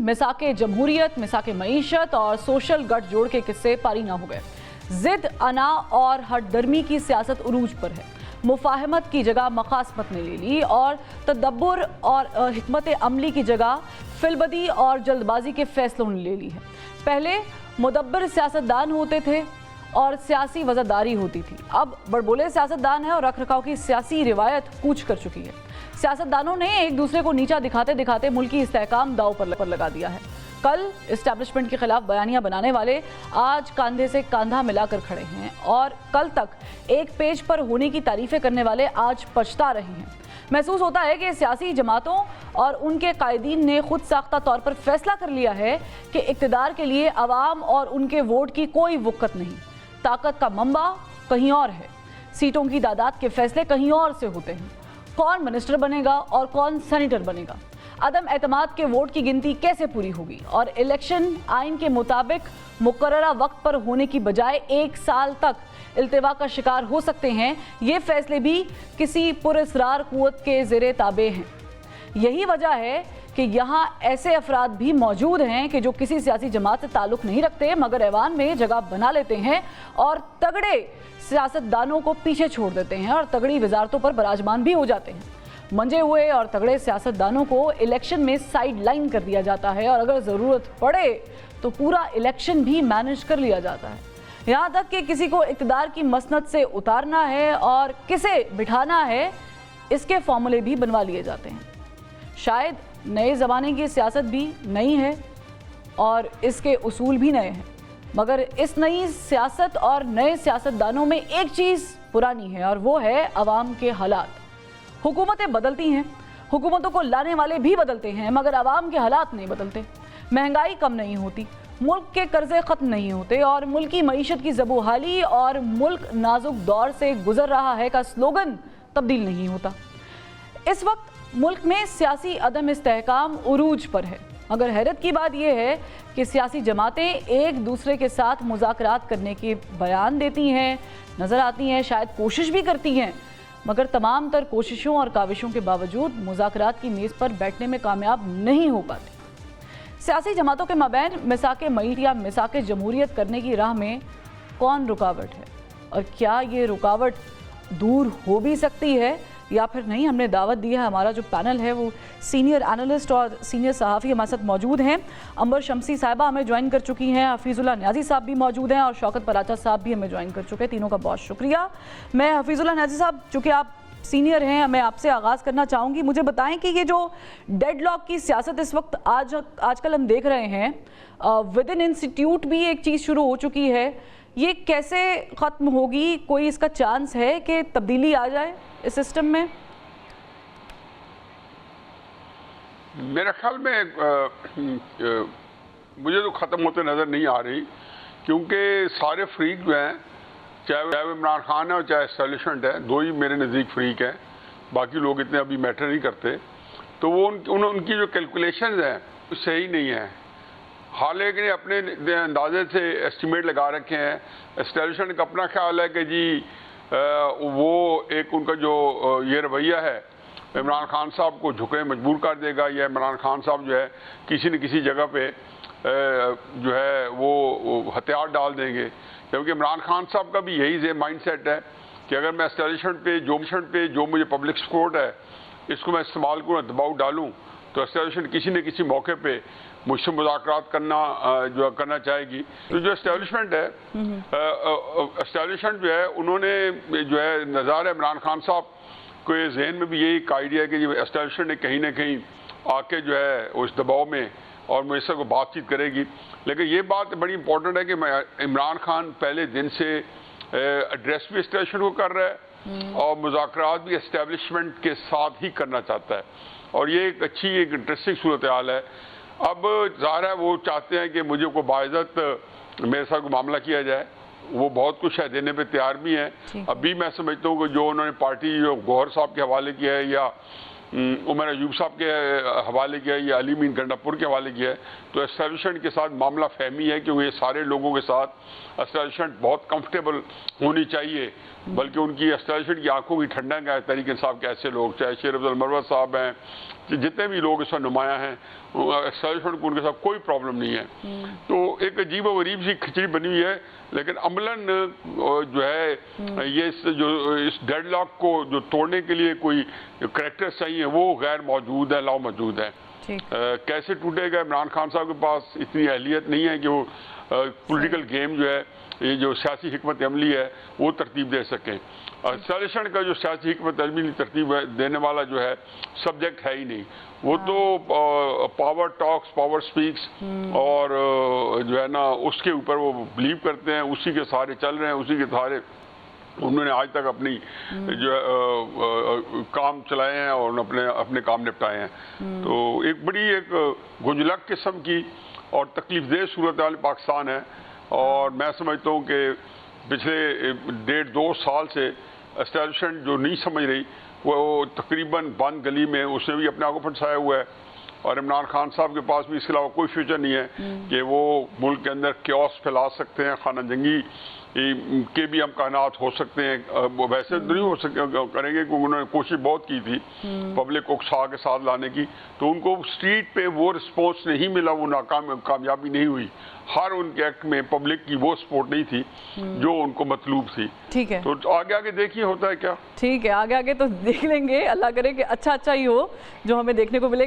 मिसाके जमहूरियत, मिसाके मईशत और सोशल गठजोड़ के किस्से पारी ना हो गए। जिद, अना और हटदर्मी की सियासत उरूज पर है। मुफाहमत की जगह मकासमत ने ले ली और तदब्बुर और हिकमत अमली की जगह फिलबदी और जल्दबाजी के फैसलों ने ले ली है। पहले मुदब्बिर सियासतदान होते थे और सियासी वज़ादारी होती थी। अब बड़बोले सियासतदान है और रखरखाव की सियासी रिवायत कूच कर चुकी है। सियासतदानों ने एक दूसरे को नीचा दिखाते दिखाते मुल्की इस्तेहकाम दांव पर लगा दिया है। कल इस्टेब्लिशमेंट के खिलाफ बयानियां बनाने वाले आज कंधे से कंधा मिलाकर खड़े हैं और कल तक एक पेज पर होने की तारीफें करने वाले आज पछता रहे हैं। महसूस होता है कि सियासी जमातों और उनके कायदीन ने खुद साख्ता तौर पर फैसला कर लिया है कि इक़्तिदार के लिए अवाम और उनके वोट की कोई वक़्त नहीं। ताकत का मंबा कहीं और है, सीटों की तादाद के फैसले कहीं और से होते हैं। कौन मिनिस्टर बनेगा और कौन सेनेटर बनेगा, अदम एतमाद के वोट की गिनती कैसे पूरी होगी और इलेक्शन आइन के मुताबिक मुकर्ररा वक्त पर होने की बजाय 1 साल तक इल्तिवा का शिकार हो सकते हैं, ये फैसले भी किसी पुरअसरार कुव्वत के ज़ेरे ताबे हैं। यही वजह है कि यहाँ ऐसे अफराद भी मौजूद हैं कि जो किसी सियासी जमात से ताल्लुक़ नहीं रखते मगर ऐवान में जगह बना लेते हैं और तगड़े सियासतदानों को पीछे छोड़ देते हैं और तगड़ी वजारतों पर बराजमान भी हो जाते हैं। मंजे हुए और तगड़े सियासतदानों को इलेक्शन में साइड लाइन कर दिया जाता है और अगर ज़रूरत पड़े तो पूरा इलेक्शन भी मैनेज कर लिया जाता है। यहाँ तक कि किसी को इक़्तिदार की मसनद से उतारना है और किसे बिठाना है, इसके फॉर्मूले भी बनवा लिए जाते हैं। शायद नए ज़माने की सियासत भी नई है और इसके उसूल भी नए हैं, मगर इस नई सियासत और नए सियासतदानों में एक चीज़ पुरानी है और वो है अवाम के हालात। हुकूमतें बदलती हैं, हुकूमतों को लाने वाले भी बदलते हैं, मगर अवाम के हालात नहीं बदलते। महंगाई कम नहीं होती, मुल्क के कर्जे ख़त्म नहीं होते और मुल्क की मईशत की ज़बूहाली और मुल्क नाजुक दौर से गुजर रहा है का स्लोगन तब्दील नहीं होता। इस वक्त मुल्क में सियासी अदम इस्तेहकाम उरूज पर है, मगर हैरत की बात यह है कि सियासी जमातें एक दूसरे के साथ मुज़ाकरात करने के बयान देती हैं, नज़र आती हैं, शायद कोशिश भी करती हैं, मगर तमाम तर कोशिशों और काविशों के बावजूद मुज़ाकरात की मेज़ पर बैठने में कामयाब नहीं हो पाती। सियासी जमातों के मबैन मिसाके मईशत या मिसाके जमहूरियत करने की राह में कौन रुकावट है और क्या ये रुकावट दूर हो भी सकती है या फिर नहीं। हमने दावत दी है, हमारा जो पैनल है वो सीनियर एनालिस्ट और सीनियर सहाफ़ी हमारे साथ मौजूद हैं। अंबर शमसी साहिबा हमें ज्वाइन कर चुकी हैं, हफीज़ुल्लाह न्याज़ी साहब भी मौजूद हैं और शौकत पराचा साहब भी हमें ज्वाइन कर चुके हैं। तीनों का बहुत शुक्रिया। मैं हफीज़ुल्लाह न्याज़ी साहब, चूँकि आप सीनियर हैं, मैं आपसे आगाज़ करना चाहूँगी। मुझे बताएं कि ये जो डेडलॉक की सियासत इस वक्त आजकल हम देख रहे हैं, विद इन इंस्टीट्यूट भी एक चीज़ शुरू हो चुकी है, ये कैसे ख़त्म होगी? कोई इसका चांस है कि तब्दीली आ जाए इस सिस्टम में? मेरे ख्याल में मुझे तो ख़त्म होते नज़र नहीं आ रही, क्योंकि सारे फ्रीक जो हैं, चाहे वो इमरान खान है और चाहे एस्टेब्लिशमेंट है, दो ही मेरे नज़दीक फ्रीक हैं, बाकी लोग इतने अभी मैटर नहीं करते। तो वो उनकी जो कैलकुलेशंस हैं वो सही नहीं है। हालांकि ने अपने अंदाजे से एस्टिमेट लगा रखे हैं। एस्टेब्लिशमेंट का अपना ख्याल है कि जी वो एक उनका जो ये रवैया है इमरान खान साहब को झुके मजबूर कर देगा, या इमरान खान साहब जो है किसी न किसी जगह पे जो है वो हथियार डाल देंगे। क्योंकि इमरान खान साहब का भी यही माइंड सेट है कि अगर मैं एस्टेब्लिशमेंट पे जो मुझे पब्लिक सपोर्ट है इसको मैं इस्तेमाल करूँ, दबाव डालूँ, तो एस्टेब्लिशमेंट किसी न किसी मौके पे मुझसे मुज़ाकरात करना चाहेगी। तो जो एस्टेब्लिशमेंट है, एस्टेब्लिशमेंट जो है उन्होंने जो है नज़ार इमरान खान साहब के जहन में भी यही एक आइडिया है कि एस्टेब्लिशमेंट ने कहीं ना कहीं आके जो है उस दबाव में और मुझसे को बातचीत करेगी। लेकिन ये बात बड़ी इंपॉर्टेंट है कि इमरान खान पहले दिन से एड्रेस भी एस्टेब्लिशमेंट को कर रहा है और मुज़ाकरात भी एस्टेब्लिशमेंट के साथ ही करना चाहता है, और ये एक अच्छी एक इंटरेस्टिंग सूरत हाल है। अब ज़ाहिर है वो चाहते हैं कि मुझे को बाइज़्ज़त मेरे साथ को मामला किया जाए, वो बहुत कुछ है देने पे तैयार भी हैं। अभी मैं समझता हूँ कि जो उन्होंने पार्टी जो गौहर साहब के हवाले किया है या उमर अयूब साहब के हवाले किया है या अली मीन गंडापुर के हवाले किया है, तो एस्टैब्लिशमेंट के साथ मामला फहमी है क्योंकि ये सारे लोगों के साथ एस्टैब्लिशमेंट बहुत कंफर्टेबल होनी चाहिए, बल्कि उनकी एस्टैब्लिशमेंट की आंखों की ठंडक है तहरीक इंसाफ के ऐसे लोग, चाहे शेर अफजल मरवत साहब हैं, जितने भी लोग इसमें नुमाया हैं, एस्टैब्लिशमेंट को उनके साथ कोई प्रॉब्लम नहीं है। तो एक अजीब व गरीब सी खिचड़ी बनी हुई है, लेकिन अमलन जो है ये इस डेडलॉक को जो तोड़ने के लिए कोई करैक्टर्स चाहिए वो गैर मौजूद है, ला मौजूद है। कैसे टूटेगा? इमरान खान साहब के पास इतनी अहलियत नहीं है कि वो पॉलिटिकल गेम जो है, ये जो सियासी हिकमत अमली है वो तरतीब दे सकें। एस्टैब्लिशमेंट का जो सियासी हिकमत अमली तरतीब देने वाला जो है सब्जेक्ट है ही नहीं, वो तो पावर टॉक्स, पावर स्पीक्स और जो है ना उसके ऊपर वो बिलीव करते हैं, उसी के सहारे चल रहे हैं, उसी के सहारे उन्होंने आज तक अपनी जो काम चलाए हैं और अपने काम निपटाए हैं। तो एक बड़ी एक गुंजलक किस्म की और तकलीफदेह सूरत हाल पाकिस्तान है, और मैं समझता हूँ कि पिछले 1.5-2 साल से एस्टैब्लिशमेंट जो नहीं समझ रही वो तकरीबन बंद गली में उसने भी अपने आप को फंसाया हुआ है, और इमरान खान साहब के पास भी इसके अलावा कोई फ्यूचर नहीं है कि वो मुल्क के अंदर क्योस फैला सकते हैं, खाना जंगी के भी अमकानात हो सकते हैं। वैसे नहीं हो करेंगे क्योंकि उन्होंने कोशिश बहुत की थी पब्लिक को उकसा के साथ लाने की, तो उनको स्ट्रीट पे वो रिस्पॉन्स नहीं मिला, वो कामयाबी नहीं हुई। हर उनके एक्ट में पब्लिक की वो सपोर्ट नहीं थी जो उनको मतलूब थी। ठीक है, तो आगे आगे देखिए होता है क्या। ठीक है, आगे आगे तो देख लेंगे, अल्लाह करे कि अच्छा ही हो जो हमें देखने को मिले।